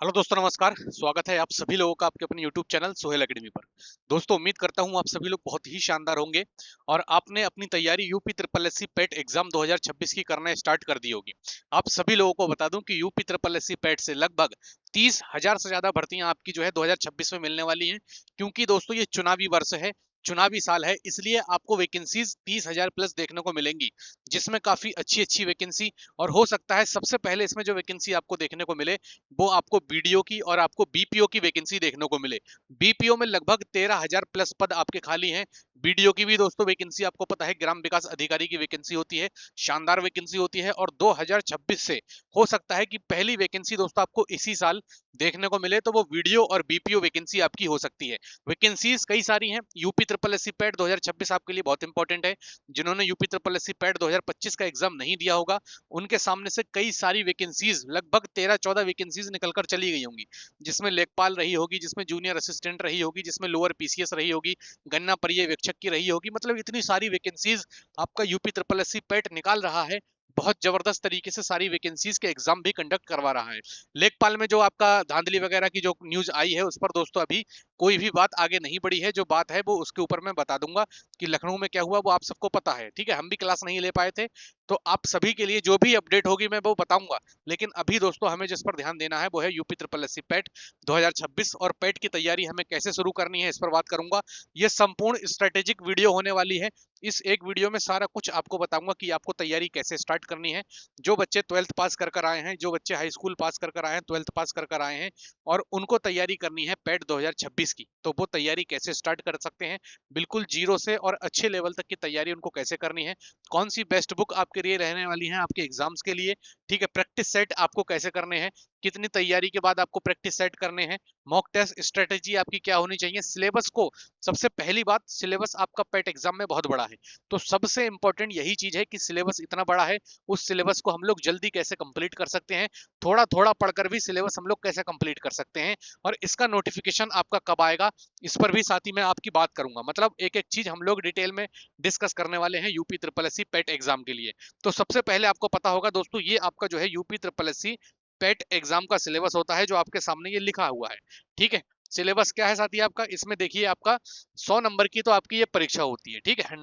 Hello दोस्तों, नमस्कार। स्वागत है आप सभी लोगों का आपके अपने YouTube चैनल सोहेल एकेडमी पर। दोस्तों, उम्मीद करता हूं आप सभी लोग बहुत ही शानदार होंगे और आपने अपनी तैयारी यूपी ट्रिपल एससी पेट एग्जाम 2026 की करना स्टार्ट कर दी होगी। आप सभी लोगों को बता दूं कि यूपी ट्रिपल एससी पेट से लगभग 30,000 से ज्यादा भर्तियां आपकी जो है 2026 में मिलने वाली हैं। क्योंकि दोस्तों ये चुनावी वर्ष है, चुनावी साल है, इसलिए आपको वैकेंसीज 30,000 प्लस देखने को मिलेंगी, जिसमें काफी अच्छी अच्छी वैकेंसी और हो सकता है सबसे पहले इसमें जो वैकेंसी आपको देखने को मिले वो आपको बीडीओ की और आपको बीपीओ की वैकेंसी देखने को मिले। बीपीओ में लगभग 13,000 प्लस पद आपके खाली हैं। बीडीओ की भी दोस्तों वैकेंसी आपको पता है ग्राम विकास अधिकारी की वैकेंसी होती है, शानदार वैकेंसी होती है और 2026 से हो सकता है कि पहली वैकेंसी दोस्तों आपको इसी साल देखने को मिले, तो वो वीडियो और बीपीओ वैकेंसी आपकी हो सकती है। वैकेंसीज कई सारी हैं। यूपी ट्रिपल एससी पैट 2026 आपके लिए बहुत इंपॉर्टेंट है। जिन्होंने यूपी ट्रिपल एससी पैट 2025 का एग्जाम नहीं दिया होगा उनके सामने से कई सारी वैकेंसीज, लगभग 13-14 वैकेंसीज निकलकर चली गई होंगी, जिसमें लेखपाल रही होगी, जिसमें जूनियर असिस्टेंट रही होगी, जिसमें लोअर पीसीएस रही होगी, गन्ना पर्यवेक्षक की रही होगी। मतलब इतनी सारी वैकेंसीज आपका यूपी ट्रिपल एससी पैट निकाल रहा है। बहुत जबरदस्त तरीके से सारी वैकेंसीज के एग्जाम भी कंडक्ट करवा रहा है। लेखपाल में जो आपका धांधली वगैरह की जो न्यूज आई है उस पर दोस्तों अभी कोई भी बात आगे नहीं बढ़ी है। जो बात है वो उसके ऊपर मैं बता दूंगा कि लखनऊ में क्या हुआ, वो आप सबको पता है। ठीक है, हम भी क्लास नहीं ले पाए थे, तो आप सभी के लिए जो भी अपडेट होगी मैं वो बताऊंगा। लेकिन अभी दोस्तों हमें जिस पर ध्यान देना है वो है यूपी ट्रिपल एससी पैट 2026 और पैट की तैयारी हमें कैसे शुरू करनी है, इस पर बात करूंगा। ये संपूर्ण स्ट्रेटेजिक वीडियो होने वाली है। इस एक वीडियो में सारा कुछ आपको बताऊंगा कि आपको तैयारी कैसे स्टार्ट करनी है। जो बच्चे 12th पास कर आए हैं, जो बच्चे हाई स्कूल पास कर आए हैं, 12th पास कर आए हैं और उनको तैयारी करनी है पैट 2026 की, तो वो तैयारी कैसे स्टार्ट कर सकते हैं बिल्कुल जीरो से, और अच्छे लेवल तक की तैयारी उनको कैसे करनी है, कौन सी बेस्ट बुक आपके लिए रहने वाली है आपके एग्जाम्स के लिए। ठीक है, प्रैक्टिस सेट आपको कैसे करने हैं, कितनी तैयारी के बाद आपको प्रैक्टिस सेट करने हैं, मॉक टेस्ट स्ट्रेटेजी आपकी क्या होनी चाहिए, सिलेबस को, सबसे पहली बात सिलेबस आपका पेट एग्जाम में बहुत बड़ा है। तो सबसे इंपॉर्टेंट यही चीज है कि सिलेबस इतना बड़ा है, उस सिलेबस को हम लोग जल्दी कैसे कंप्लीट कर सकते हैं, थोड़ा थोड़ा पढ़कर भी सिलेबस हम लोग कैसे कंप्लीट कर सकते हैं, और इसका नोटिफिकेशन आपका कब आएगा इस पर भी साथ ही मैं आपकी बात करूंगा। मतलब एक एक चीज हम लोग डिटेल में डिस्कस करने वाले हैं यूपी ट्रिपल एससी पेट एग्जाम के लिए। तो सबसे पहले आपको पता होगा दोस्तों, ये आपका जो है यूपी ट्रिपल एससी पेट एग्जाम का सिलेबस होता है, जो आपके सामने ये लिखा हुआ है। ठीक है, सिलेबस क्या है साथी आपका, इसमें देखिए आपका 100 नंबर की तो आपकी ये परीक्षा होती है। ठीक है,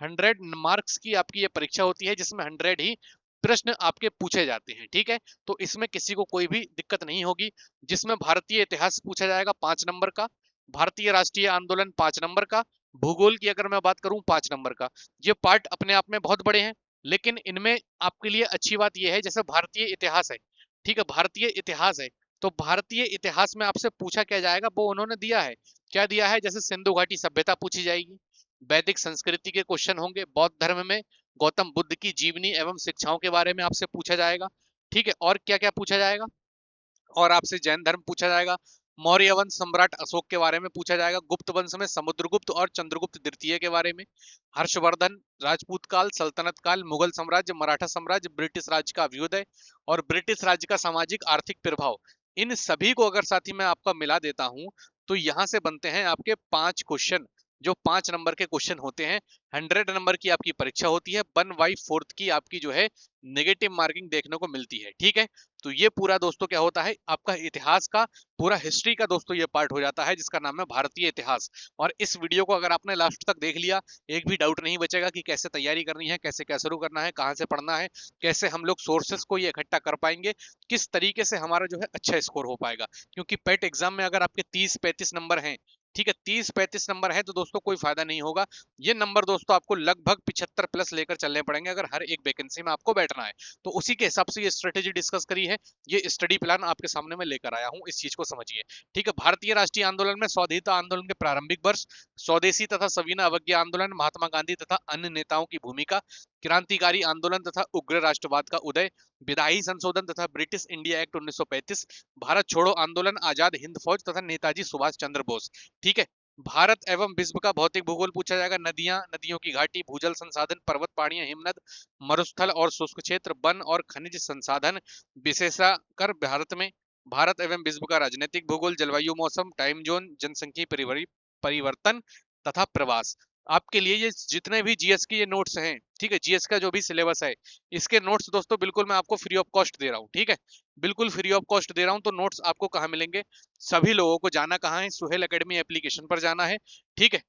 100 मार्क्स की आपकी ये परीक्षा होती है, जिसमें 100 ही प्रश्न आपके पूछे जाते हैं। ठीक है, तो इसमें किसी को कोई भी दिक्कत नहीं होगी। जिसमें भारतीय इतिहास पूछा जाएगा 5 नंबर का, भारतीय राष्ट्रीय आंदोलन 5 नंबर का, भूगोल की अगर मैं बात करूं 5 नंबर का। ये पार्ट अपने आप में बहुत बड़े हैं, लेकिन इनमें आपके लिए अच्छी बात यह है, जैसे भारतीय इतिहास है, ठीक है, भारतीय इतिहास है, तो भारतीय इतिहास में आपसे पूछा क्या जाएगा वो उन्होंने दिया है। क्या दिया है, जैसे सिंधु घाटी सभ्यता पूछी जाएगी, वैदिक संस्कृति के क्वेश्चन होंगे, बौद्ध धर्म में गौतम बुद्ध की जीवनी एवं शिक्षाओं के बारे में आपसे पूछा जाएगा। ठीक है, और क्या क्या पूछा जाएगा, और आपसे जैन धर्म पूछा जाएगा, मौर्य वंश सम्राट अशोक के बारे में पूछा जाएगा, गुप्त वंश में समुद्रगुप्त और चंद्रगुप्त द्वितीय के बारे में, हर्षवर्धन, राजपूत काल, सल्तनत काल, मुगल साम्राज्य, मराठा साम्राज्य, ब्रिटिश राज्य का अभ्युदय और ब्रिटिश राज्य का सामाजिक आर्थिक प्रभाव। इन सभी को अगर साथी मैं आपका मिला देता हूं तो यहां से बनते हैं आपके 5 क्वेश्चन, जो 5 नंबर के क्वेश्चन होते हैं। 100 नंबर की आपकी परीक्षा होती है, 1/4 की आपकी जो है नेगेटिव मार्किंग देखने को मिलती है। ठीक है, तो ये पूरा दोस्तों क्या होता है, आपका इतिहास का पूरा हिस्ट्री का दोस्तों ये पार्ट हो जाता है, जिसका नाम है भारतीय इतिहास। और इस वीडियो को अगर आपने लास्ट तक देख लिया, एक भी डाउट नहीं बचेगा कि कैसे तैयारी करनी है, कैसे क्या शुरू करना है, कहाँ से पढ़ना है, कैसे हम लोग सोर्सेस को ये इकट्ठा कर पाएंगे, किस तरीके से हमारा जो है अच्छा स्कोर हो पाएगा। क्योंकि पेट एग्जाम में अगर आपके 30-35 नंबर हैं, ठीक है, 30-35 नंबर है, तो दोस्तों कोई फायदा नहीं होगा। ये नंबर दोस्तों आपको लगभग 75 प्लस लेकर चलने पड़ेंगे अगर हर एक वैकेंसी में आपको बैठना है। तो उसी के हिसाब से ये स्ट्रेटेजी डिस्कस करी है, ये स्टडी प्लान आपके सामने मैं लेकर आया हूं, इस चीज को समझिए। ठीक है, भारतीय राष्ट्रीय आंदोलन में स्वाधीनता आंदोलन के प्रारंभिक वर्ष, स्वदेशी तथा सविनय अवज्ञा आंदोलन, महात्मा गांधी तथा अन्य नेताओं की भूमिका, क्रांतिकारी आंदोलन तथा उग्र राष्ट्रवाद का उदय, विधायी संशोधन तथा ब्रिटिश इंडिया एक्ट 1935, भारत छोड़ो आंदोलन, आजाद हिंद फौज तथा नेताजी सुभाष चंद्र बोस। ठीक है, भारत एवं विश्व का भौतिक भूगोल पूछा जाएगा, नदियां, नदियों की घाटी, भूजल संसाधन, पर्वत पहाड़ियां, हिमनद, मरुस्थल और शुष्क क्षेत्र, वन और खनिज संसाधन, विशेषकर भारत में, भारत एवं विश्व का राजनीतिक भूगोल, जलवायु, मौसम, टाइम जोन, जनसंख्या परिवर्तन तथा प्रवास। आपके लिए ये जितने भी जीएस के ये नोट्स हैं, ठीक है, जीएस का जो भी सिलेबस है, इसके नोट्स दोस्तों बिल्कुल मैं आपको फ्री ऑफ कॉस्ट दे रहा हूँ। ठीक है, बिल्कुल फ्री ऑफ कॉस्ट दे रहा हूँ। तो नोट्स आपको कहाँ मिलेंगे? सभी लोगों को जाना कहाँ है? सुहेल एकेडमी एप्लीकेशन पर जाना है। ठीक है,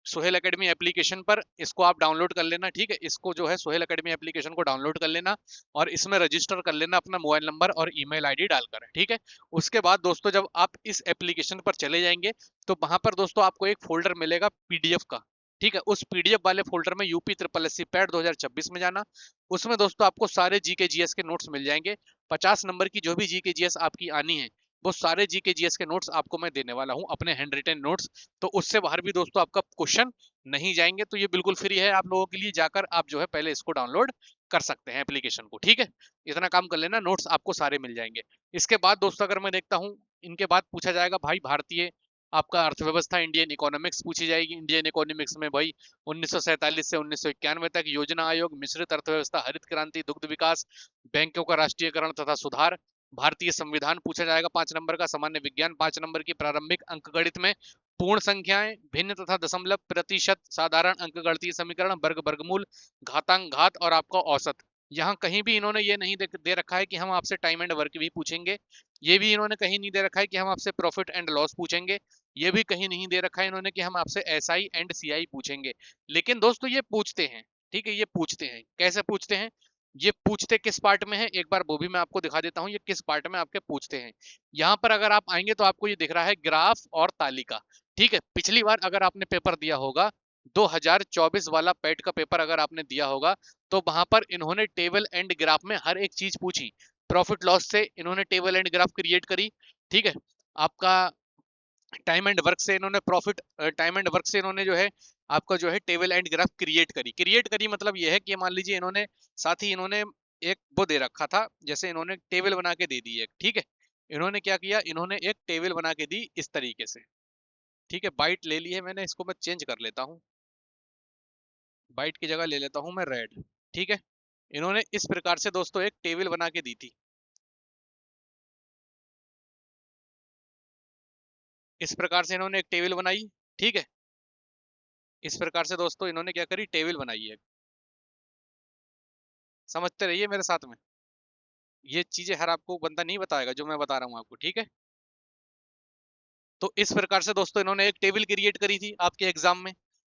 सोहेल एकेडमी एप्लीकेशन पर इसको आप डाउनलोड कर लेना। ठीक है, इसको जो है सोहेल एकेडमी एप्लीकेशन को डाउनलोड कर लेना और इसमें रजिस्टर कर लेना अपना मोबाइल नंबर और ईमेल आईडी डालकर। ठीक है, उसके बाद दोस्तों जब आप इस एप्लीकेशन पर चले जाएंगे तो वहां पर दोस्तों आपको एक फोल्डर मिलेगा पीडीएफ का। ठीक है, उस पीडीएफ वाले फोल्डर में UP triple S C PET 2026 में जाना। उसमें दोस्तों आपको सारे जीके जीएस के नोट्स मिल जाएंगे। 50 नंबर की जो भी जीके जीएस आपकी आनी है वो सारे जीके जीएस के नोट्स आपको मैं देने वाला हूं, अपने हैंड रिटन नोट्स। तो उससे बाहर भी दोस्तों आपका क्वेश्चन नहीं जाएंगे। तो ये बिल्कुल फ्री है आप लोगों के लिए, जाकर आप जो है पहले इसको डाउनलोड कर सकते हैं एप्लीकेशन को। ठीक है, इतना काम कर लेना, नोट्स आपको सारे मिल जाएंगे। इसके बाद दोस्तों अगर मैं देखता हूँ, इनके बाद पूछा जाएगा भाई भारतीय आपका अर्थव्यवस्था, इंडियन इकोनॉमिक्स पूछी जाएगी। इंडियन इकोनॉमिक्स में भाई 1947 से 1991 तक योजना आयोग, मिश्रित अर्थव्यवस्था, हरित क्रांति, दुग्ध विकास, बैंकों का राष्ट्रीयकरण तथा सुधार, भारतीय संविधान पूछा जाएगा 5 नंबर का। सामान्य विज्ञान 5 नंबर की। प्रारंभिक अंकगणित में पूर्ण संख्याएं, भिन्न तथा दशमलव, प्रतिशत, साधारण अंकगणितीय समीकरण, वर्ग, वर्गमूल, घातांक, घात और आपका औसत। यहाँ कहीं भी इन्होंने ये नहीं दे रखा है कि हम आपसे टाइम एंड वर्क भी पूछेंगे। ये भी इन्होंने कहीं नहीं दे रखा है कि हम आपसे प्रॉफिट एंड लॉस पूछेंगे। ये भी कहीं नहीं दे रखा है इन्होंने कि हम आपसे एसआई एंड सीआई पूछेंगे। लेकिन दोस्तों ये पूछते हैं। ठीक है, ये पूछते हैं। कैसे पूछते हैं? ये पूछते किस पार्ट में है, एक बार वो भी मैं आपको दिखा देता हूँ ये किस पार्ट में आपके पूछते हैं। यहाँ पर अगर आप आएंगे तो आपको ये दिख रहा है ग्राफ और तालिका। ठीक है, पिछली बार अगर आपने पेपर दिया होगा 2024 वाला पेट का पेपर अगर आपने दिया होगा तो वहां पर इन्होंने टेबल एंड ग्राफ में हर एक चीज पूछी। प्रॉफिट लॉस से इन्होंने टेबल एंड ग्राफ क्रिएट करी। ठीक है, आपका टाइम एंड वर्क से इन्होंने प्रॉफिट, टाइम एंड वर्क से इन्होंने जो है आपका जो है टेबल एंड ग्राफ क्रिएट करी मतलब ये है कि मान लीजिए इन्होंने साथ ही इन्होंने एक वो दे रखा था, जैसे इन्होंने टेबल बना के दे दी एक। ठीक है, इन्होंने क्या किया, इन्होंने एक टेबल बना के दी इस तरीके से। ठीक है, बाइट ले ली है मैंने, इसको मैं चेंज कर लेता हूँ, बाइट की जगह ले लेता हूँ मैं रेड। ठीक है, इन्होंने इस प्रकार से दोस्तों एक टेबल बना के दी थी। इस प्रकार से इन्होंने एक टेबल बनाई। ठीक है, इस प्रकार से दोस्तों इन्होंने क्या करी, टेबल बनाई है। समझते रहिए मेरे साथ में, ये चीजें हर आपको बंदा नहीं बताएगा जो मैं बता रहा हूँ आपको। ठीक है, तो इस प्रकार से दोस्तों इन्होंने एक टेबल क्रिएट करी थी आपके एग्जाम में।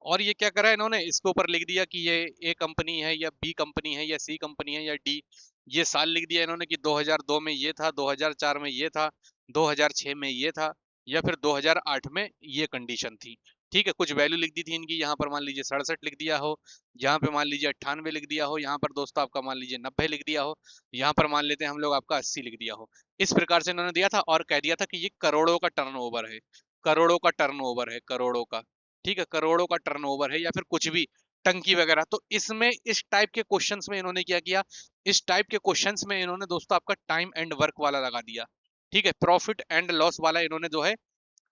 और ये क्या करा इन्होंने, इसके ऊपर लिख दिया कि ये ए कंपनी है या बी कंपनी है या सी कंपनी है या डी। ये साल लिख दिया इन्होंने कि 2002 में ये था, 2004 में ये था, 2006 में ये था, या फिर 2008 में ये कंडीशन थी। ठीक है, कुछ वैल्यू लिख दी थी इनकी, यहाँ पर मान लीजिए 67 लिख दिया हो, यहाँ पे मान लीजिए 98 लिख दिया हो, यहाँ पर दोस्तों आपका मान लीजिए 90 लिख दिया हो, यहाँ पर मान लेते हैं हम लोग आपका 80 लिख दिया हो। इस प्रकार से इन्होंने दिया था और कह दिया था कि ये करोड़ों का टर्नओवर है, करोड़ों का टर्नओवर है, करोड़ों का। ठीक है, करोड़ों का टर्नओवर है या फिर कुछ भी टंकी वगैरह। तो इसमें इस टाइप के क्वेश्चंस में इन्होंने क्या किया, इस टाइप के क्वेश्चंस में इन्होंने दोस्तों आपका टाइम एंड वर्क वाला लगा दिया। ठीक है, प्रॉफिट एंड लॉस वाला इन्होंने जो है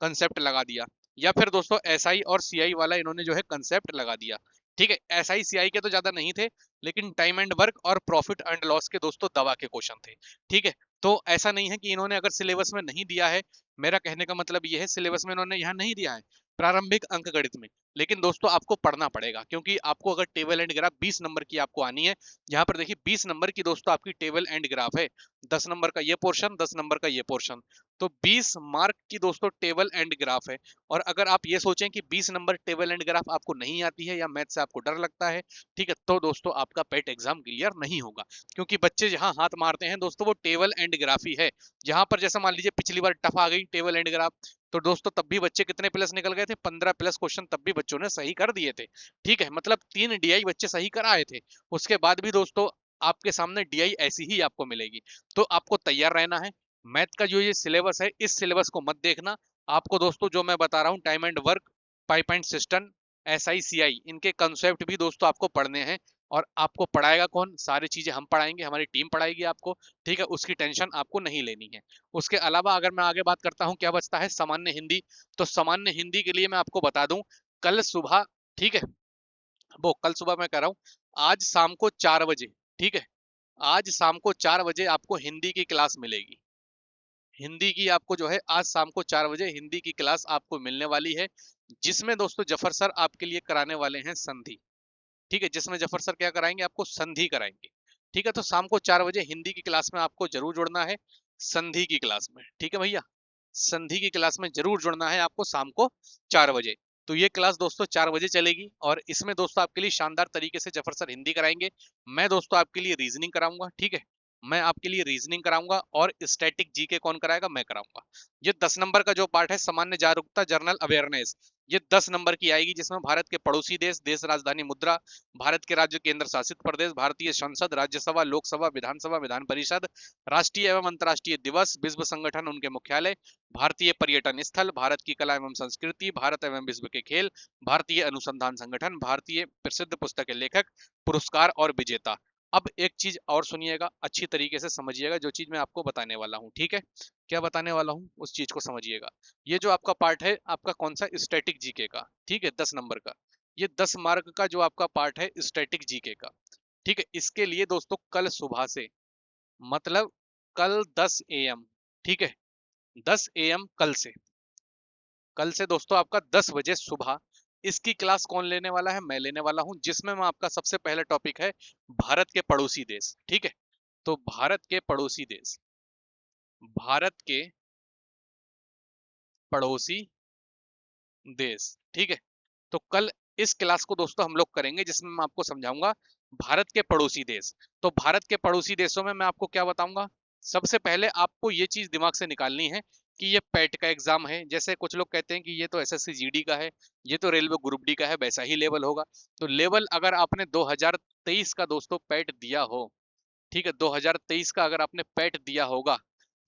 कंसेप्ट लगा दिया, या फिर दोस्तों एसआई और सीआई वाला इन्होंने जो है कंसेप्ट लगा दिया। ठीक है, एसआई सीआई के तो ज्यादा नहीं थे, लेकिन टाइम एंड वर्क और प्रॉफिट एंड लॉस के दोस्तों दवा के क्वेश्चन थे। ठीक है, तो ऐसा नहीं है कि इन्होंने अगर सिलेबस में नहीं दिया है, मेरा कहने का मतलब ये है सिलेबस में इन्होंने यहाँ नहीं दिया है प्रारंभिक अंक गणित में, लेकिन दोस्तों आपको पढ़ना पड़ेगा क्योंकि आपको अगर टेबल एंड ग्राफ 20 नंबर की आपको आनी है, यहाँ पर देखिए 20 नंबर की दोस्तों आपकी टेबल एंड ग्राफ है। 10 नंबर का ये पोर्शन, 10 नंबर का ये पोर्शन, तो 20 मार्क की दोस्तों टेबल एंड ग्राफ है। और अगर आप ये सोचें कि 20 नंबर टेबल एंड ग्राफ आपको नहीं आती है या मैथ से आपको डर लगता है, ठीक है, तो दोस्तों आपका पेट एग्जाम क्लियर नहीं होगा। क्योंकि बच्चे जहां हाथ मारते हैं दोस्तों वो टेबल एंड ग्राफ ही है। जहां पर जैसा मान लीजिए पिछली बार टफ आ गई टेबल एंड ग्राफ, तो दोस्तों तब भी बच्चे कितने प्लस निकल गए थे, 15 प्लस क्वेश्चन तब भी बच्चों ने सही कर दिए थे। ठीक है, मतलब 3 डीआई बच्चे सही कर आए थे। उसके बाद भी दोस्तों आपके सामने डीआई ऐसी ही आपको मिलेगी। तो आपको तैयार रहना है। मैथ का जो ये सिलेबस है, इस सिलेबस को मत देखना। आपको दोस्तों जो मैं बता रहा हूँ time and work, pipe and system, SI CI, इनके कंसेप्ट भी दोस्तों आपको पढ़ने हैं। और आपको पढ़ाएगा कौन, सारी चीजें हम पढ़ाएंगे, हमारी टीम पढ़ाएगी आपको। ठीक है, उसकी टेंशन आपको नहीं लेनी है। उसके अलावा अगर मैं आगे बात करता हूँ क्या बचता है, सामान्य हिंदी। तो सामान्य हिंदी के लिए मैं आपको बता दूं, कल सुबह, ठीक है, वो कल सुबह मैं कह रहा हूँ, आज शाम को 4 बजे, ठीक है, आज शाम को 4 बजे आपको हिंदी की क्लास मिलेगी। हिंदी की आपको जो है आज शाम को 4 बजे हिंदी की क्लास आपको मिलने वाली है, जिसमें दोस्तों जफर सर आपके लिए कराने वाले हैं संधि। ठीक है, जिसमें जफर सर क्या कराएंगे, आपको संधि कराएंगे। ठीक है, तो शाम को 4 बजे हिंदी की क्लास में आपको जरूर जुड़ना है, संधि की क्लास में। ठीक है भैया, संधि की क्लास में जरूर जुड़ना है आपको शाम को 4 बजे। तो ये क्लास दोस्तों 4 बजे चलेगी, और इसमें दोस्तों आपके लिए शानदार तरीके से जफर सर हिंदी कराएंगे। मैं दोस्तों आपके लिए रीजनिंग कराऊंगा। ठीक है, मैं आपके लिए रीजनिंग कराऊंगा, और स्टैटिक जीके कौन कराएगा, मैं कराऊंगा। ये 10 नंबर का जो पार्ट है, सामान्य जागरूकता जनरल अवेयरनेस, ये 10 नंबर की आएगी, जिसमें भारत के पड़ोसी देश, देश राजधानी मुद्रा, भारत के राज्य केंद्र शासित प्रदेश, भारतीय संसद, राज्यसभा, लोकसभा, विधानसभा, विधान परिषद, राष्ट्रीय एवं अंतर्राष्ट्रीय दिवस, विश्व संगठन उनके मुख्यालय, भारतीय पर्यटन स्थल, भारत की कला एवं संस्कृति, भारत एवं विश्व के खेल, भारतीय अनुसंधान संगठन, भारतीय प्रसिद्ध पुस्तक के लेखक, पुरस्कार और विजेता। अब एक चीज और सुनिएगा, अच्छी तरीके से समझिएगा जो चीज मैं आपको बताने वाला हूँ। ठीक है, क्या बताने वाला हूँ उस चीज को समझिएगा। ये जो आपका पार्ट है, आपका कौन सा, स्टैटिक जीके का। ठीक है, 10 नंबर का, ये 10 मार्क का जो आपका पार्ट है स्टैटिक जीके का। ठीक है, इसके लिए दोस्तों कल सुबह से, मतलब कल 10 AM, ठीक है, 10 AM कल से दोस्तों आपका 10 बजे सुबह इसकी क्लास कौन लेने वाला है, मैं लेने वाला हूं, जिसमें मैं आपका सबसे पहले टॉपिक है भारत के पड़ोसी देश। ठीक है, तो भारत के पड़ोसी देश, भारत के पड़ोसी देश। ठीक है, तो कल इस क्लास को दोस्तों हम लोग करेंगे, जिसमें मैं आपको समझाऊंगा भारत के पड़ोसी देश। तो भारत के पड़ोसी देशों में मैं आपको क्या बताऊंगा, सबसे पहले आपको ये चीज दिमाग से निकालनी है कि ये पैट का एग्जाम है। जैसे कुछ लोग कहते हैं कि ये तो एसएससी जीडी का है, ये तो रेलवे ग्रुप डी का है, वैसा ही लेवल होगा। तो लेवल अगर आपने 2023 का दोस्तों पैट दिया हो, ठीक है, 2023 का अगर आपने पैट दिया होगा,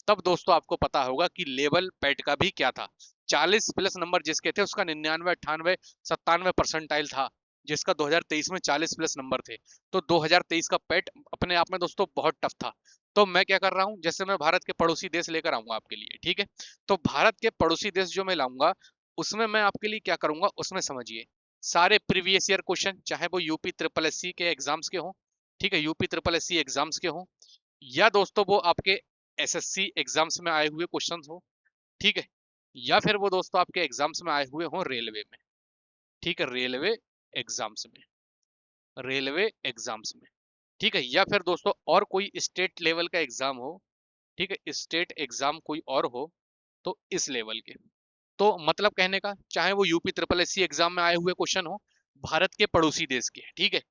तब दोस्तों आपको पता होगा कि लेवल पैट का भी क्या था। 40+ नंबर जिसके थे, उसका 99, 98, 97 परसेंटाइल था, जिसका 2023 में 40+ नंबर थे। तो 2023 का पैट अपने आप में दोस्तों बहुत टफ था। तो मैं क्या कर रहा हूं, जैसे मैं भारत के पड़ोसी देश लेकर आऊंगा आपके लिए। ठीक है, तो भारत के पड़ोसी देश जो मैं लाऊंगा, उसमें मैं आपके लिए क्या करूंगा, उसमें समझिए सारे प्रीवियस ईयर क्वेश्चन, चाहे वो यूपी ट्रिपल एससी के एग्जाम्स के हों, ठीक है, यूपी ट्रिपल एससी एग्जाम्स के हों, या दोस्तों वो आपके एसएससी एग्जाम्स में आए हुए क्वेश्चंस हो, ठीक है, या फिर वो दोस्तों आपके एग्जाम्स में आए हुए हो रेलवे में। ठीक है, रेलवे एग्जाम्स में, ठीक है, या फिर दोस्तों और कोई स्टेट लेवल का एग्जाम हो, ठीक है, स्टेट एग्जाम कोई और हो, तो इस लेवल के। तो मतलब कहने का, चाहे वो यूपी ट्रिपल एससी एग्जाम में आए हुए क्वेश्चन हो, भारत के पड़ोसी देश के, ठीक है,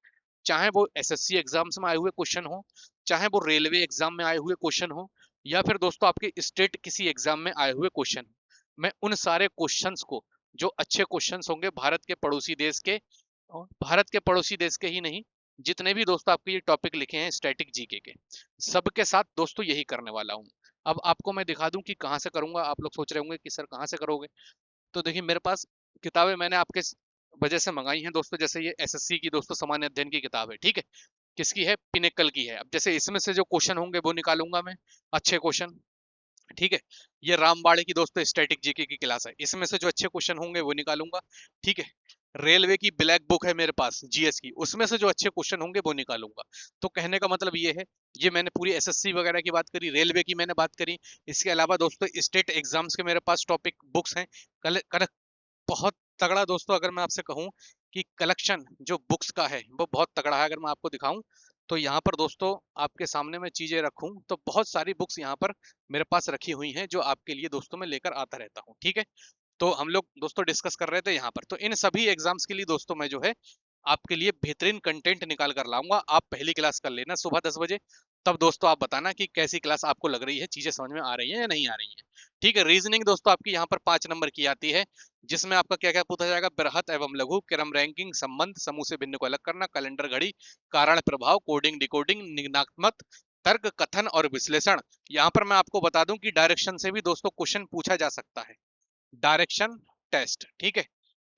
चाहे वो एसएससी एग्जाम्स में आए हुए क्वेश्चन हो, चाहे वो रेलवे एग्जाम में आए हुए क्वेश्चन हो, या फिर दोस्तों आपके स्टेट किसी एग्जाम में आए हुए क्वेश्चन, मैं उन सारे क्वेश्चंस को, जो अच्छे क्वेश्चंस होंगे भारत के पड़ोसी देश के, और भारत के पड़ोसी देश के ही नहीं, जितने भी दोस्तों आपके ये टॉपिक लिखे हैं स्टैटिक जीके के, सबके साथ दोस्तों यही करने वाला हूँ। अब आपको मैं दिखा दूं कि कहाँ से करूंगा। आप लोग सोच रहे होंगे कि सर कहाँ से करोगे, तो देखिए मेरे पास किताबें मैंने आपके वजह से मंगाई हैं दोस्तों। जैसे ये एसएससी की दोस्तों सामान्य अध्ययन की किताब है, ठीक है, किसकी है, पिनेकल की है। अब जैसे इसमें से जो क्वेश्चन होंगे वो निकालूंगा मैं, अच्छे क्वेश्चन, ठीक है। ये रामबाड़े की दोस्तों स्टैटिक जीके की क्लास है, इसमें से जो अच्छे क्वेश्चन होंगे वो निकालूंगा, ठीक है। रेलवे की ब्लैक बुक है मेरे पास जीएस की, उसमें से जो अच्छे क्वेश्चन होंगे वो निकालूंगा। तो कहने का मतलब ये है, ये मैंने पूरी एसएससी वगैरह की बात करी, रेलवे की मैंने बात करी। इसके अलावा दोस्तों स्टेट एग्जाम्स के मेरे पास टॉपिक बुक्स हैं। कल बहुत तगड़ा दोस्तों, अगर मैं आपसे कहूं कि कलेक्शन जो बुक्स का है वो बहुत तगड़ा है। अगर मैं आपको दिखाऊं तो यहाँ पर दोस्तों आपके सामने मैं चीजें रखूं तो बहुत सारी बुक्स यहाँ पर मेरे पास रखी हुई हैं, जो आपके लिए दोस्तों मैं लेकर आता रहता हूँ, ठीक है। तो हम लोग दोस्तों डिस्कस कर रहे थे यहाँ पर, तो इन सभी एग्जाम्स के लिए दोस्तों मैं जो है आपके लिए बेहतरीन कंटेंट निकाल कर लाऊंगा। आप पहली क्लास कर लेना सुबह 10 बजे, तब दोस्तों आप बताना कि कैसी क्लास आपको लग रही है, चीजें समझ में आ रही है या नहीं आ रही है, ठीक है। रीजनिंग दोस्तों आपकी यहाँ पर 5 नंबर की आती है, जिसमें आपका क्या क्या पूछा जाएगा, बृहत एवं लघु, क्रम रैंकिंग, संबंध, समूह से भिन्न को अलग करना, कैलेंडर घड़ी, कारण प्रभाव, कोडिंग डिकोडिंग, निगनात्मक तर्क, कथन और विश्लेषण। यहाँ पर मैं आपको बता दूं कि डायरेक्शन से भी दोस्तों क्वेश्चन पूछा जा सकता है, डायरेक्शन टेस्ट, ठीक है।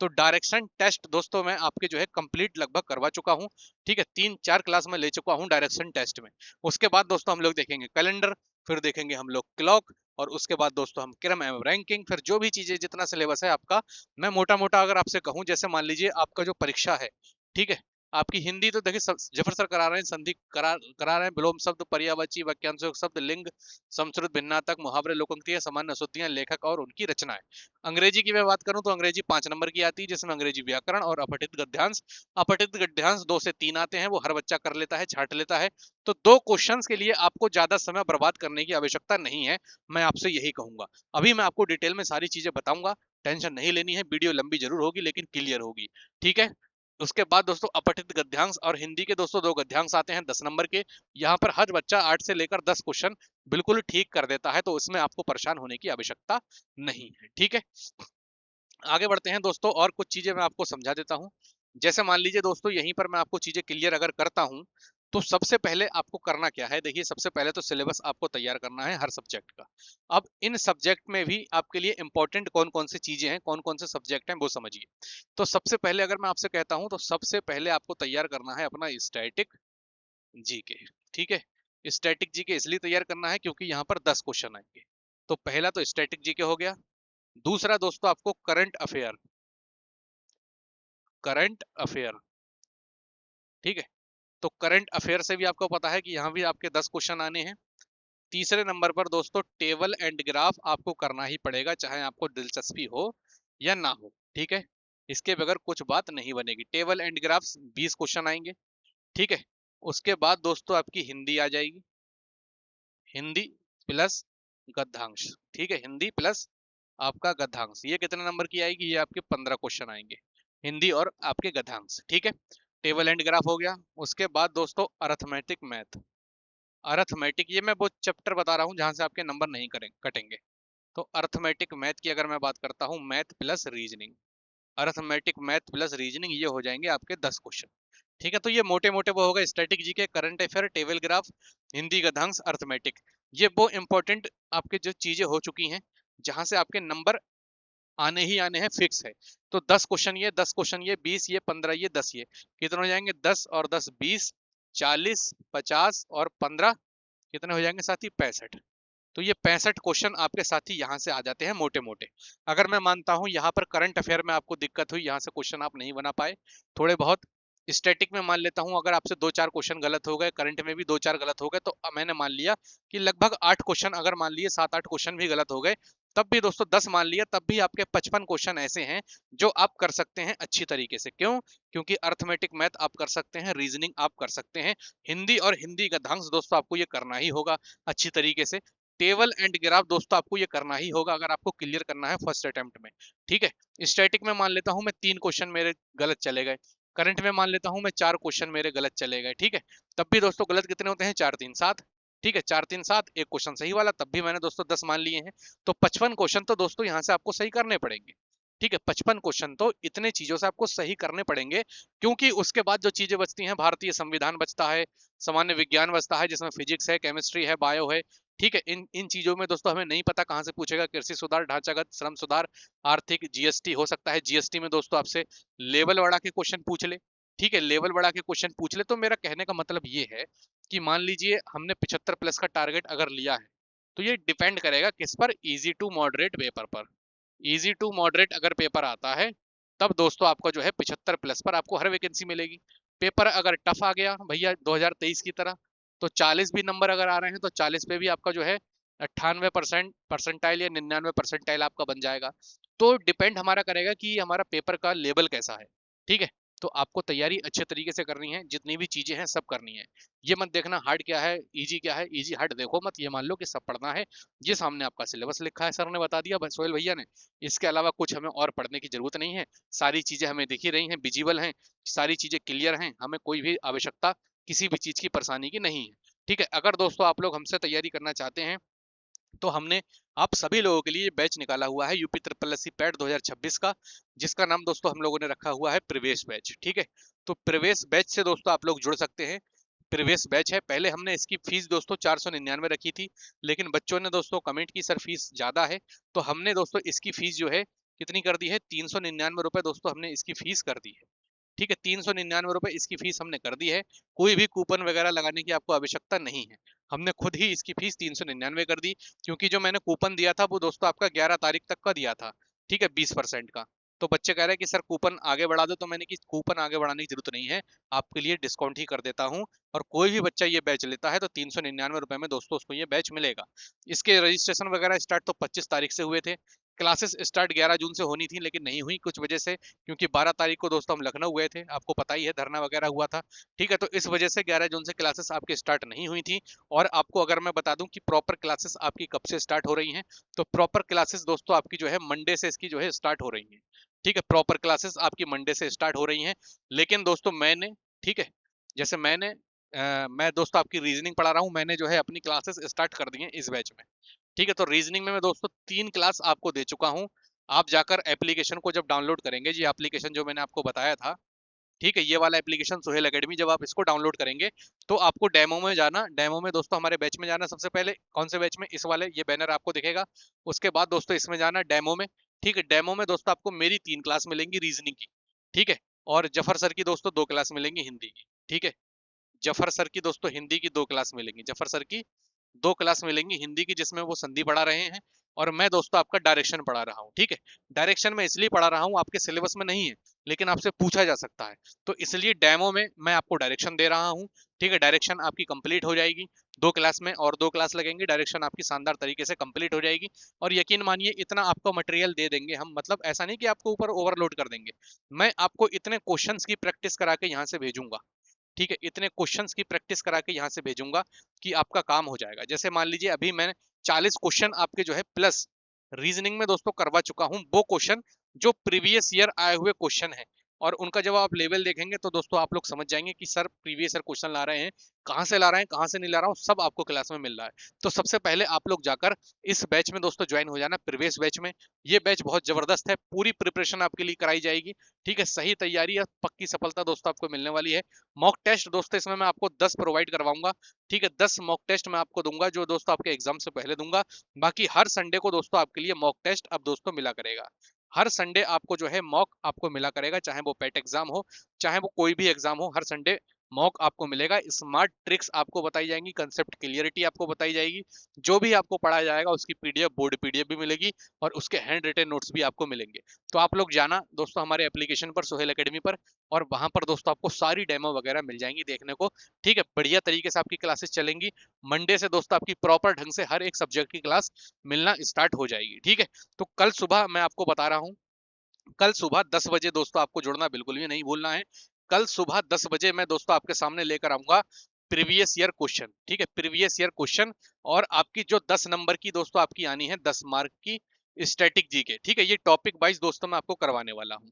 तो डायरेक्शन टेस्ट दोस्तों मैं आपके जो है कंप्लीट लगभग करवा चुका हूं, ठीक है, 3-4 क्लास में ले चुका हूं डायरेक्शन टेस्ट में। उसके बाद दोस्तों हम लोग देखेंगे कैलेंडर, फिर देखेंगे हम लोग क्लॉक, और उसके बाद दोस्तों हम क्रम एवं रैंकिंग, फिर जो भी चीजें जितना सिलेबस है आपका, मैं मोटा मोटा अगर आपसे कहूं, जैसे मान लीजिए आपका जो परीक्षा है, ठीक है, आपकी हिंदी तो देखिए जफर सर करा रहे हैं, संधि करा रहे हैं, विलोम शब्द, पर्यायवाची, वाक्यांशों शब्द, लिंग, समश्रुत, भिन्नातक, मुहावरे, लोकोक्तियां, सामान्य अशुद्धियां, लेखक और उनकी रचनाएं। अंग्रेजी की मैं बात करूं तो अंग्रेजी 5 नंबर की आती है, जिसमें अंग्रेजी व्याकरण और अपठित गद्यांश। अपठित गद्यांश 2 से 3 आते हैं, वो हर बच्चा कर लेता है, छाट लेता है। तो 2 क्वेश्चंस के लिए आपको ज्यादा समय बर्बाद करने की आवश्यकता नहीं है, मैं आपसे यही कहूंगा। अभी मैं आपको डिटेल में सारी चीजें बताऊंगा, टेंशन नहीं लेनी है, वीडियो लंबी जरूर होगी लेकिन क्लियर होगी, ठीक है। उसके बाद दोस्तों अपठित गद्यांश और हिंदी के दोस्तों 2 गद्यांश आते हैं 10 नंबर के। यहाँ पर हर बच्चा 8 से लेकर 10 क्वेश्चन बिल्कुल ठीक कर देता है, तो इसमें आपको परेशान होने की आवश्यकता नहीं है, ठीक है। आगे बढ़ते हैं दोस्तों, और कुछ चीजें मैं आपको समझा देता हूं। जैसे मान लीजिए दोस्तों, यहीं पर मैं आपको चीजें क्लियर अगर करता हूं, तो सबसे पहले आपको करना क्या है, देखिए सबसे पहले तो सिलेबस आपको तैयार करना है हर सब्जेक्ट का। अब इन सब्जेक्ट में भी आपके लिए इंपॉर्टेंट कौन कौन सी चीजें हैं, कौन कौन से सब्जेक्ट हैं, वो समझिए। तो सबसे पहले अगर मैं आपसे कहता हूं, तो सबसे पहले आपको तैयार करना है अपना स्टैटिक जीके, ठीक है। स्टैटिक जीके इसलिए तैयार करना है क्योंकि यहाँ पर 10 क्वेश्चन आएंगे। तो पहला तो स्टैटिक जीके हो गया। दूसरा दोस्तों आपको करंट अफेयर, करंट अफेयर, ठीक है। तो करंट अफेयर से भी आपको पता है कि यहाँ भी आपके 10 क्वेश्चन आने हैं। तीसरे नंबर पर दोस्तों टेबल एंड ग्राफ आपको करना ही पड़ेगा, चाहे आपको दिलचस्पी हो या ना हो, ठीक है। इसके बगैर कुछ बात नहीं बनेगी। टेबल एंड ग्राफ्स 20 क्वेश्चन आएंगे, ठीक है। उसके बाद दोस्तों आपकी हिंदी आ जाएगी, हिंदी प्लस गद्यांश, ठीक है। हिंदी प्लस आपका गद्यांश, ये कितने नंबर की आएगी, ये आपके 15 क्वेश्चन आएंगे, हिंदी और आपके गद्यांश, ठीक है। टेबल एंड ग्राफ हो गया। उसके बाद दोस्तों अर्थमेटिक मैथ, अर्थमेटिक ये मैं वो चैप्टर बता रहा हूँ जहां से आपके नंबर नहीं कटेंगे। तो अर्थमेटिक मैथ की अगर मैं बात करता हूँ, math plus reasoning, arithmetic math plus reasoning, ये हो जाएंगे आपके 10 क्वेश्चन, ठीक है। तो ये मोटे मोटे वो होगा static GK, current affair, table graph, Hindi गद्यांश, अर्थमेटिक। ये वो इंपॉर्टेंट आपके जो चीजें हो चुकी हैं जहां से आपके नंबर आने ही आने हैं, फिक्स है। तो 10 क्वेश्चन ये, 10 क्वेश्चन ये, 20 ये, 15 ये, 10 ये, कितने हो जाएंगे, 10 और 10 20, 40, 50 और 15 कितने हो जाएंगे साथी, 65। तो ये 65 क्वेश्चन आपके साथी यहाँ से आ जाते हैं मोटे मोटे। अगर मैं मानता हूँ यहाँ पर करंट अफेयर में आपको दिक्कत हुई, यहाँ से क्वेश्चन आप नहीं बना पाए थोड़े बहुत, स्टैटिक में मान लेता हूँ अगर आपसे 2-4 क्वेश्चन गलत हो गए, करंट में भी 2-4 गलत हो गए, तो मैंने मान लिया कि लगभग 8 क्वेश्चन, अगर मान लिए 7-8 क्वेश्चन भी गलत हो गए, तब भी दोस्तों 10 मान लिया, तब भी आपके 55 क्वेश्चन ऐसे हैं जो आप कर सकते हैं अच्छी तरीके से। क्यों? क्योंकि अर्थमेटिक मैथ आप कर सकते हैं, रीजनिंग आप कर सकते हैं, हिंदी और हिंदी गद्यांश दोस्तों आपको ये करना ही होगा अच्छी तरीके से। टेबल एंड ग्राफ दोस्तों आपको ये करना ही होगा अगर आपको क्लियर करना है फर्स्ट अटेम्प्ट में, ठीक है। स्टैटिक में मान लेता हूं मैं 3 क्वेश्चन मेरे गलत चले गए, करंट में मान लेता हूं मैं 4 क्वेश्चन मेरे गलत चले गए, ठीक है। तब भी दोस्तों गलत कितने होते हैं, 4 3 7, ठीक है। 4 3 7, एक क्वेश्चन सही वाला, तब भी मैंने दोस्तों 10 मान लिए हैं। तो 55 क्वेश्चन तो दोस्तों यहाँ से आपको सही करने पड़ेंगे, ठीक है। 55 क्वेश्चन तो इतने चीजों से आपको सही करने पड़ेंगे, क्योंकि उसके बाद जो चीजें बचती हैं, भारतीय संविधान बचता है, सामान्य विज्ञान बचता है जिसमें फिजिक्स है, केमिस्ट्री है, बायो है, ठीक है। इन इन चीजों में दोस्तों हमें नहीं पता कहाँ से पूछेगा, कृषि सुधार, ढांचागत श्रम सुधार, आर्थिक, जीएसटी हो सकता है, जीएसटी में दोस्तों आपसे लेवल बढ़ा के क्वेश्चन पूछ ले, ठीक है, लेवल बढ़ा के क्वेश्चन पूछ ले। तो मेरा कहने का मतलब ये है कि मान लीजिए हमने 75 प्लस का टारगेट अगर लिया है, तो ये डिपेंड करेगा किस पर, इजी टू मॉडरेट पेपर पर। इजी टू मॉडरेट अगर पेपर आता है, तब दोस्तों आपका जो है 75 प्लस पर आपको हर वैकेंसी मिलेगी। पेपर अगर टफ आ गया भैया 2023 की तरह, तो 40 भी नंबर अगर आ रहे हैं, तो 40 पे भी आपका जो है 98% परसेंटाइल या 99 परसेंटाइल आपका बन जाएगा। तो डिपेंड हमारा करेगा कि हमारा पेपर का लेवल कैसा है, ठीक है। तो आपको तैयारी अच्छे तरीके से करनी है, जितनी भी चीजें हैं सब करनी है। ये मत देखना हार्ड क्या है, इजी क्या है, इजी हार्ड देखो मत, ये मान लो कि सब पढ़ना है। ये सामने आपका सिलेबस लिखा है, सर ने बता दिया सोहेल भैया ने, इसके अलावा कुछ हमें और पढ़ने की जरूरत नहीं है। सारी चीजें हमें दिखी रही हैं, विजिबल हैं, सारी चीजें क्लियर हैं, हमें कोई भी आवश्यकता किसी भी चीज की परेशानी की नहीं है, ठीक है। अगर दोस्तों आप लोग हमसे तैयारी करना चाहते हैं, तो हमने आप सभी लोगों के लिए बैच निकाला हुआ है UP triple S C PET 2026 का, जिसका नाम दोस्तों हम लोगों ने रखा हुआ है प्रवेश बैच, ठीक है। तो प्रवेश बैच से दोस्तों आप लोग जुड़ सकते हैं। प्रवेश बैच है, पहले हमने इसकी फीस दोस्तों 499 रखी थी, लेकिन बच्चों ने दोस्तों कमेंट की सर फीस ज्यादा है, तो हमने दोस्तों इसकी फीस जो है कितनी कर दी है, 399 रुपए दोस्तों हमने इसकी फीस कर दी है, ठीक है। 399 रुपए इसकी फीस हमने कर दी है, कोई भी कूपन वगैरह लगाने की आपको आवश्यकता नहीं है, हमने खुद ही इसकी फीस 399 कर दी। क्योंकि जो मैंने कूपन दिया था वो दोस्तों आपका 11 तारीख तक का दिया था, ठीक है, 20% का। तो बच्चे कह रहे हैं कि सर कूपन आगे बढ़ा दो, तो मैंने कि कूपन आगे बढ़ाने की जरूरत नहीं है, आपके लिए डिस्काउंट ही कर देता हूँ। और कोई भी बच्चा ये बैच लेता है तो 399 रुपए में दोस्तों उसको ये बैच मिलेगा। इसके रजिस्ट्रेशन वगैरह स्टार्ट तो 25 तारीख से हुए थे। क्लासेस स्टार्ट 11 जून से होनी थी लेकिन नहीं हुई कुछ वजह से, क्योंकि 12 तारीख को दोस्तों हम लखनऊ गए थे, आपको पता ही है धरना वगैरह हुआ था। ठीक है, तो इस वजह से 11 जून से क्लासेस आपके स्टार्ट नहीं हुई थी। और आपको अगर मैं बता दूं कि प्रॉपर क्लासेस आपकी कब से स्टार्ट हो रही हैं, तो प्रॉपर क्लासेस दोस्तों आपकी जो है मंडे से इसकी जो है स्टार्ट हो रही हैं। ठीक है, प्रॉपर क्लासेस आपकी मंडे से स्टार्ट हो रही हैं। लेकिन दोस्तों मैंने, ठीक है, जैसे मैं दोस्तों आपकी रीजनिंग पढ़ा रहा हूँ, मैंने जो है अपनी क्लासेस स्टार्ट कर दी हैं इस बैच में। ठीक है, तो रीजनिंग में मैं दोस्तों 3 क्लास आपको दे चुका हूँ। आप जाकर एप्लीकेशन को जब डाउनलोड करेंगे, ये एप्लीकेशन जो मैंने आपको बताया था, ठीक है, ये वाला एप्लीकेशन सोहेल एकेडमी, जब आप इसको डाउनलोड करेंगे तो आपको डेमो में जाना। डेमो में दोस्तों हमारे बैच में जाना, सबसे पहले कौन से बैच में, इस वाले, ये बैनर आपको दिखेगा। उसके बाद दोस्तों इसमें जाना डेमो में। ठीक है, डेमो में दोस्तों आपको मेरी 3 क्लास मिलेंगी रीजनिंग की। ठीक है, और जफर सर की दोस्तों 2 क्लास मिलेंगी हिंदी की। ठीक है, जफर सर की दोस्तों हिंदी की 2 क्लास मिलेंगी, जफर सर की 2 क्लास मिलेंगी हिंदी की, जिसमें वो संधि पढ़ा रहे हैं। और मैं दोस्तों आपका डायरेक्शन पढ़ा रहा हूँ। ठीक है, डायरेक्शन में इसलिए पढ़ा रहा हूँ, आपके सिलेबस में नहीं है लेकिन आपसे पूछा जा सकता है, तो इसलिए डेमो में मैं आपको डायरेक्शन दे रहा हूँ। ठीक है, डायरेक्शन आपकी कंप्लीट हो जाएगी 2 क्लास में, और 2 क्लास लगेंगी, डायरेक्शन आपकी शानदार तरीके से कंप्लीट हो जाएगी। और यकीन मानिए इतना आपको मटेरियल दे देंगे हम, मतलब ऐसा नहीं कि आपको ऊपर ओवरलोड कर देंगे, मैं आपको इतने क्वेश्चंस की प्रैक्टिस करा के यहाँ से भेजूंगा। ठीक है, इतने क्वेश्चंस की प्रैक्टिस करा के यहाँ से भेजूंगा कि आपका काम हो जाएगा। जैसे मान लीजिए अभी मैं 40 क्वेश्चन आपके जो है प्लस रीजनिंग में दोस्तों करवा चुका हूँ, वो क्वेश्चन जो प्रीवियस ईयर आए हुए क्वेश्चन है, और उनका जब आप लेवल देखेंगे तो दोस्तों आप लोग समझ जाएंगे कि सर प्रीवियस ईयर क्वेश्चन ला रहे हैं, कहाँ से ला रहे हैं, कहाँ से नहीं ला रहा हूँ, सब आपको क्लास में मिल रहा है। तो सबसे पहले आप लोग जाकर इस बैच में दोस्तों ज्वाइन हो जाना, प्रीवियस बैच में। ये बैच बहुत जबरदस्त है, पूरी प्रिपरेशन आपके लिए कराई जाएगी। ठीक है, सही तैयारी और पक्की सफलता दोस्तों आपको मिलने वाली है। मॉक टेस्ट दोस्तों इसमें मैं आपको 10 प्रोवाइड करवाऊंगा। ठीक है, 10 मॉक टेस्ट मैं आपको दूंगा, जो दोस्तों आपके एग्जाम से पहले दूंगा। बाकी हर संडे को दोस्तों आपके लिए मॉक टेस्ट अब दोस्तों मिला करेगा। हर संडे आपको जो है मॉक आपको मिला करेगा, चाहे वो पेट एग्जाम हो, चाहे वो कोई भी एग्जाम हो, हर संडे मॉक आपको मिलेगा। स्मार्ट ट्रिक्स आपको बताई जाएंगी, कंसेप्ट क्लियरिटी आपको बताई जाएगी, जो भी आपको पढ़ाया जाएगा उसकी पीडीएफ, बोर्ड पीडीएफ भी मिलेगी, और उसके हैंड रिटन नोट्स भी आपको मिलेंगे। तो आप लोग जाना दोस्तों हमारे एप्लीकेशन पर, सोहेल एकेडमी पर, और वहां पर दोस्तों आपको सारी डेमो वगैरह मिल जाएंगी देखने को। ठीक है, बढ़िया तरीके से आपकी क्लासेस चलेंगी। मंडे से दोस्तों आपकी प्रॉपर ढंग से हर एक सब्जेक्ट की क्लास मिलना स्टार्ट हो जाएगी। ठीक है, तो कल सुबह मैं आपको बता रहा हूँ, कल सुबह 10 बजे दोस्तों आपको जुड़ना बिल्कुल भी नहीं भूलना है। कल सुबह 10 बजे मैं दोस्तों आपके सामने लेकर आऊंगा प्रीवियस ईयर क्वेश्चन। ठीक है, प्रीवियस ईयर क्वेश्चन, और आपकी जो 10 नंबर की दोस्तों आपकी आनी है, 10 मार्क की स्टैटिक जीके। ठीक है, ये टॉपिक वाइज दोस्तों मैं आपको करवाने वाला हूँ,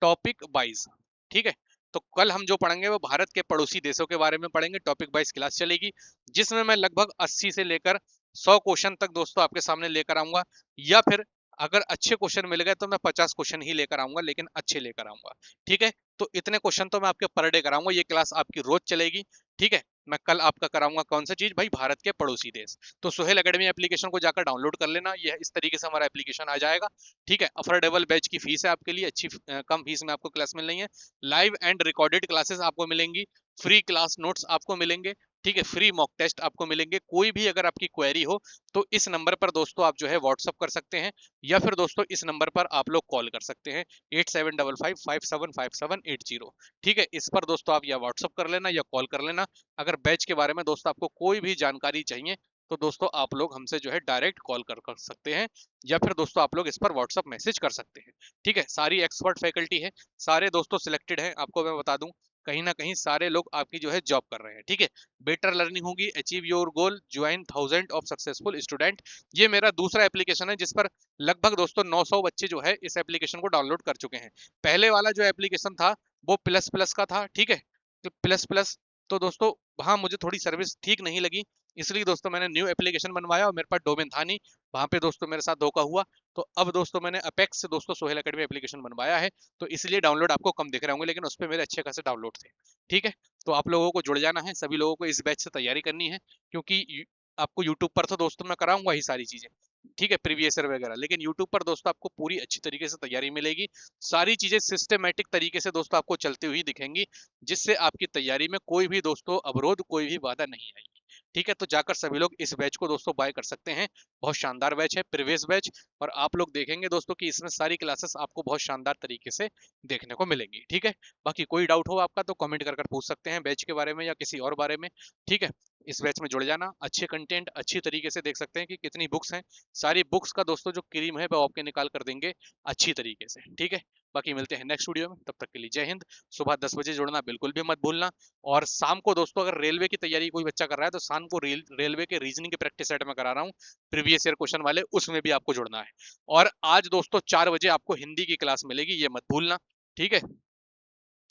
टॉपिक वाइज। ठीक है, तो कल हम जो पढ़ेंगे वो भारत के पड़ोसी देशों के बारे में पढ़ेंगे, टॉपिक वाइज क्लास चलेगी, जिसमें मैं लगभग 80 से लेकर 100 क्वेश्चन तक दोस्तों आपके सामने लेकर आऊंगा। या फिर अगर अच्छे क्वेश्चन मिल गए तो मैं 50 क्वेश्चन ही लेकर आऊंगा, लेकिन अच्छे लेकर आऊंगा। ठीक है, तो इतने क्वेश्चन तो मैं आपके पर डे कराऊंगा, ये क्लास आपकी रोज चलेगी। ठीक है, मैं कल आपका कराऊंगा कौन सी चीज भाई, भारत के पड़ोसी देश। तो सोहेल एकेडमी एप्लीकेशन को जाकर डाउनलोड कर लेना, यह इस तरीके से हमारा एप्लीकेशन आ जाएगा। ठीक है, अफोर्डेबल बैच की फीस है आपके लिए, अच्छी कम फीस में आपको क्लास मिल रही है। लाइव एंड रिकॉर्डेड क्लासेस आपको मिलेंगी, फ्री क्लास नोट्स आपको मिलेंगे। ठीक है, फ्री मॉक टेस्ट आपको मिलेंगे। कोई भी अगर आपकी क्वेरी हो तो इस नंबर पर दोस्तों आप जो है व्हाट्सअप कर सकते हैं, या फिर दोस्तों इस नंबर पर आप लोग कॉल कर सकते हैं, 8755575780। ठीक है, इस पर दोस्तों आप या व्हाट्सअप कर लेना या कॉल कर लेना। अगर बैच के बारे में दोस्तों आपको कोई भी जानकारी चाहिए तो दोस्तों आप लोग हमसे जो है डायरेक्ट कॉल कर सकते हैं, या फिर दोस्तों आप लोग इस पर व्हाट्सअप मैसेज कर सकते हैं। ठीक है, सारी एक्सपर्ट फैकल्टी है, सारे दोस्तों सिलेक्टेड हैं, आपको मैं बता दूं कहीं ना कहीं सारे लोग आपकी जो है जॉब कर रहे हैं। ठीक है, बेटर लर्निंग होगी, achieve your goal, join 1000 of successful student, ये मेरा दूसरा एप्लीकेशन है, जिस पर लगभग दोस्तों 900 बच्चे जो है इस एप्लीकेशन को डाउनलोड कर चुके हैं। पहले वाला जो एप्लीकेशन था वो प्लस प्लस का था। ठीक है, तो प्लस प्लस, तो दोस्तों वहां मुझे थोड़ी सर्विस ठीक नहीं लगी, इसलिए दोस्तों मैंने न्यू एप्लीकेशन बनवाया, और मेरे पास डोमेन था नहीं, वहां पे दोस्तों मेरे साथ धोखा हुआ। तो अब दोस्तों मैंने अपेक्स से दोस्तों सोहेल एकेडमी एप्लीकेशन बनवाया है, तो इसलिए डाउनलोड आपको कम दिख रहे होंगे, लेकिन उस पर मेरे अच्छे खासे डाउनलोड थे। ठीक है, तो आप लोगों को जुड़ जाना है, सभी लोगों को इस बैच से तैयारी करनी है, क्योंकि आपको यूट्यूब पर तो दोस्तों मैं कराऊंगा ही सारी चीजें, ठीक है, प्रीवियस ईयर वगैरह, लेकिन यूट्यूब पर दोस्तों आपको पूरी अच्छी तरीके से तैयारी मिलेगी। सारी चीजें सिस्टमेटिक तरीके से दोस्तों आपको चलती हुई दिखेंगी, जिससे आपकी तैयारी में कोई भी दोस्तों अवरोध, कोई भी बाधा नहीं आएगी। ठीक है, तो जाकर सभी लोग इस बैच को दोस्तों बाय कर सकते हैं। बहुत शानदार बैच है, प्रीवियस बैच, और आप लोग देखेंगे दोस्तों कि इसमें सारी क्लासेस आपको बहुत शानदार तरीके से देखने को मिलेंगी। ठीक है, बाकी कोई डाउट हो आपका तो कमेंट कर पूछ सकते हैं बैच के बारे में या किसी और बारे में। ठीक है, इस बैच में जुड़ जाना, अच्छे कंटेंट अच्छी तरीके से देख सकते हैं कि कितनी बुक्स हैं। सारी बुक्स का दोस्तों जो क्रीम है वो आपके निकाल कर देंगे अच्छी तरीके से। ठीक है, बाकी मिलते हैं नेक्स्ट वीडियो में, तब तक के लिए जय हिंद। सुबह 10 बजे जुड़ना बिल्कुल भी मत भूलना। और शाम को दोस्तों अगर रेलवे की तैयारी कोई बच्चा कर रहा है तो शाम को रेलवे के रीजनिंग के प्रैक्टिस सेट में करा रहा हूँ, प्रीवियस ईयर क्वेश्चन वाले, उसमें भी आपको जुड़ना है। और आज दोस्तों 4 बजे आपको हिंदी की क्लास मिलेगी, ये मत भूलना। ठीक है,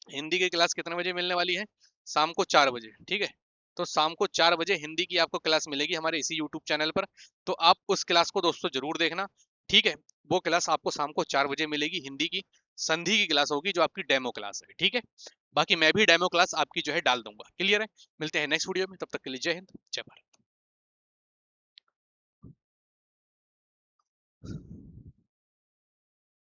हिंदी की क्लास कितने बजे मिलने वाली है? शाम को 4 बजे। ठीक है, तो शाम को 4 बजे हिंदी की आपको क्लास मिलेगी हमारे इसी यूट्यूब चैनल पर, तो आप उस क्लास को दोस्तों जरूर देखना। ठीक है, वो क्लास आपको शाम को 4 बजे मिलेगी, हिंदी की संधि की क्लास होगी जो आपकी डेमो क्लास है। ठीक है, बाकी मैं भी डेमो क्लास आपकी जो है डाल दूंगा। क्लियर है? मिलते हैं नेक्स्ट वीडियो में, तब तक के लिए जय हिंद, जय भारत।